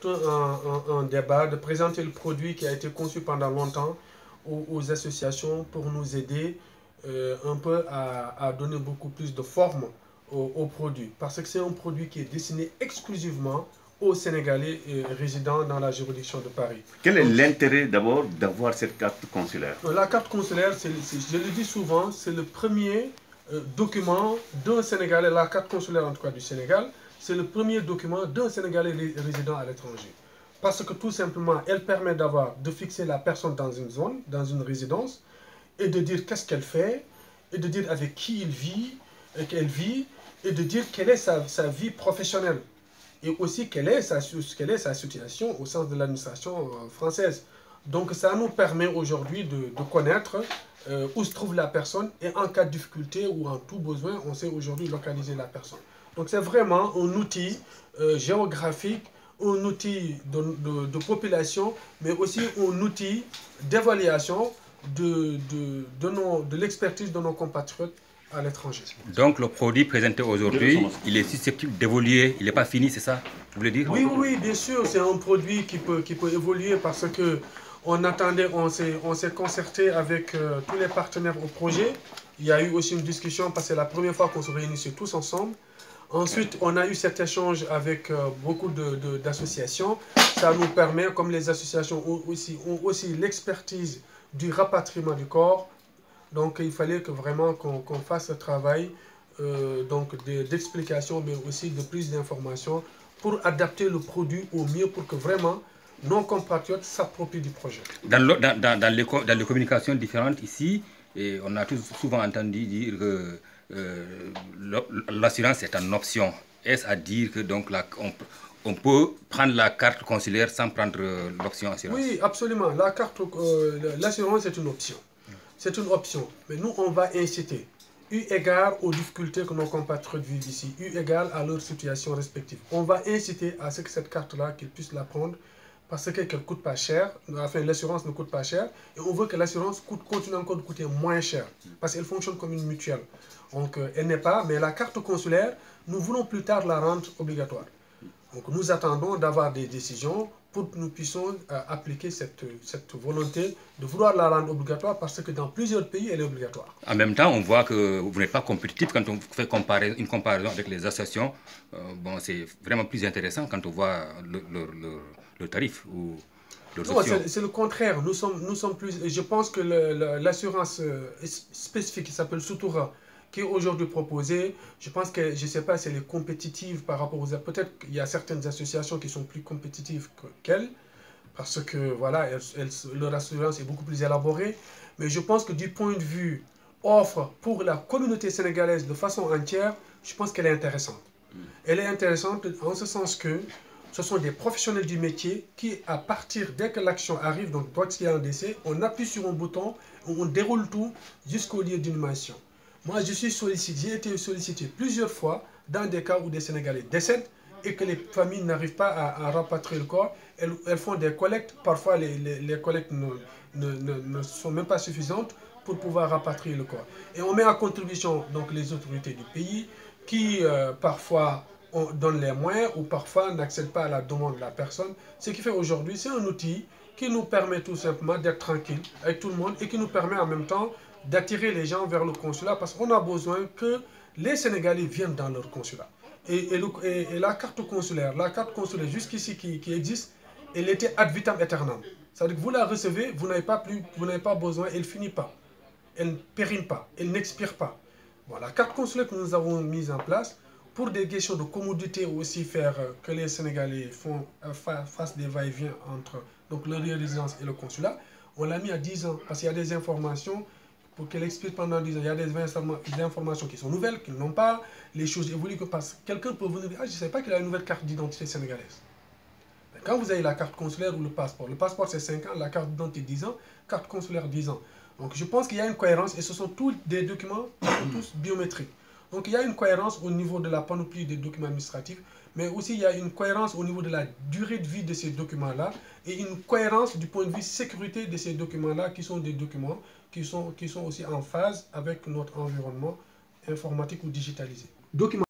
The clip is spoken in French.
tout un débat, de présenter le produit qui a été conçu pendant longtemps aux associations pour nous aider un peu à donner beaucoup plus de forme au produit. Parce que c'est un produit qui est destiné exclusivement aux Sénégalais résidant dans la juridiction de Paris. Quel est l'intérêt d'abord d'avoir cette carte consulaire? La carte consulaire, je le dis souvent, c'est le premier document d'un Sénégalais, la carte consulaire en tout cas du Sénégal, c'est le premier document d'un Sénégalais résidant à l'étranger. Parce que tout simplement, elle permet de fixer la personne dans une zone, dans une résidence, et de dire qu'est-ce qu'elle fait, et de dire avec qui qu'elle vit, et de dire quelle est sa vie professionnelle. Et aussi quelle est sa situation au sein de l'administration française. Donc ça nous permet aujourd'hui de connaître où se trouve la personne, et en cas de difficulté ou en tout besoin, on sait aujourd'hui localiser la personne. Donc c'est vraiment un outil géographique, un outil de population, mais aussi un outil d'évaluation de l'expertise de nos compatriotes à l'étranger. Donc le produit présenté aujourd'hui, il est susceptible d'évoluer, il n'est pas fini, c'est ça? Vous voulez dire? Oui, bien sûr, c'est un produit qui peut évoluer parce que on s'est concerté avec tous les partenaires au projet. Il y a eu aussi une discussion parce que c'est la première fois qu'on se réunissait tous ensemble. Ensuite, on a eu cet échange avec beaucoup d'associations. Ça nous permet, comme les associations ont aussi l'expertise du rapatriement du corps. Donc, il fallait que vraiment qu'on fasse ce travail d'explication, mais aussi de prise d'information pour adapter le produit au mieux pour que vraiment nos compatriotes s'approprient du projet. Dans les communications différentes ici, et on a souvent entendu dire que l'assurance est une option. Est-ce à dire que donc on peut prendre la carte consulaire sans prendre l'option assurance? Oui, absolument. L'assurance est une option. C'est une option. Mais nous, on va inciter, eu égard aux difficultés que nos compatriotes vivent ici, eu égard à leur situation respective. On va inciter à ce que cette carte-là, qu'ils puissent la prendre parce qu'elle ne coûte pas cher. Enfin, l'assurance ne coûte pas cher. Et on veut que l'assurance continue encore de coûter moins cher parce qu'elle fonctionne comme une mutuelle. Donc, elle n'est pas, mais la carte consulaire, nous voulons plus tard la rendre obligatoire. Donc, nous attendons d'avoir des décisions pour que nous puissions appliquer cette volonté de vouloir la rendre obligatoire parce que dans plusieurs pays, elle est obligatoire. En même temps, on voit que vous n'êtes pas compétitif quand on fait une comparaison avec les associations. Bon, c'est vraiment plus intéressant quand on voit le tarif ou l'option. C'est le contraire. Nous sommes plus... Je pense que l'assurance spécifique qui s'appelle Soutoura, qui est aujourd'hui proposée, je pense que, je ne sais pas si elle est compétitive par rapport aux... Peut-être qu'il y a certaines associations qui sont plus compétitives qu'elle, parce que voilà, leur assurance est beaucoup plus élaborée. Mais je pense que du point de vue offre pour la communauté sénégalaise de façon entière, je pense qu'elle est intéressante. Elle est intéressante en ce sens que ce sont des professionnels du métier qui, à partir, dès que l'action arrive, donc toi qui es en décès, on appuie sur un bouton, on déroule tout jusqu'au lieu d'inhumation. Moi, je suis sollicité, j'ai été sollicité plusieurs fois dans des cas où des Sénégalais décèdent et que les familles n'arrivent pas à rapatrier le corps. Elles font des collectes. Parfois, les collectes ne sont même pas suffisantes pour pouvoir rapatrier le corps. Et on met en contribution donc, les autorités du pays qui, parfois, donnent les moyens ou parfois n'accèdent pas à la demande de la personne. Ce qui fait aujourd'hui, c'est un outil qui nous permet tout simplement d'être tranquille avec tout le monde et qui nous permet en même temps d'attirer les gens vers le consulat parce qu'on a besoin que les Sénégalais viennent dans leur consulat. Et la carte consulaire jusqu'ici qui existe, elle était ad vitam aeternam. C'est-à-dire que vous la recevez, vous n'avez pas besoin, elle ne finit pas, elle ne périme pas, elle n'expire pas. Bon, la carte consulaire que nous avons mise en place, pour des questions de commodité aussi faire que les Sénégalais fassent des va-et-vient entre donc, leur résidence et le consulat, on l'a mis à 10 ans parce qu'il y a des informations pour qu'elle expire pendant 10 ans. Il y a des informations qui sont nouvelles, qui n'ont pas, les choses évoluent que parce que quelqu'un peut venir dire « Ah, je ne savais pas qu'il a une nouvelle carte d'identité sénégalaise ». Quand vous avez la carte consulaire ou le passeport c'est 5 ans, la carte d'identité 10 ans, carte consulaire 10 ans. Donc je pense qu'il y a une cohérence et ce sont tous des documents qui sont tous biométriques. Donc il y a une cohérence au niveau de la panoplie des documents administratifs, mais aussi il y a une cohérence au niveau de la durée de vie de ces documents-là et une cohérence du point de vue sécurité de ces documents-là qui sont des documents qui sont aussi en phase avec notre environnement informatique ou digitalisé.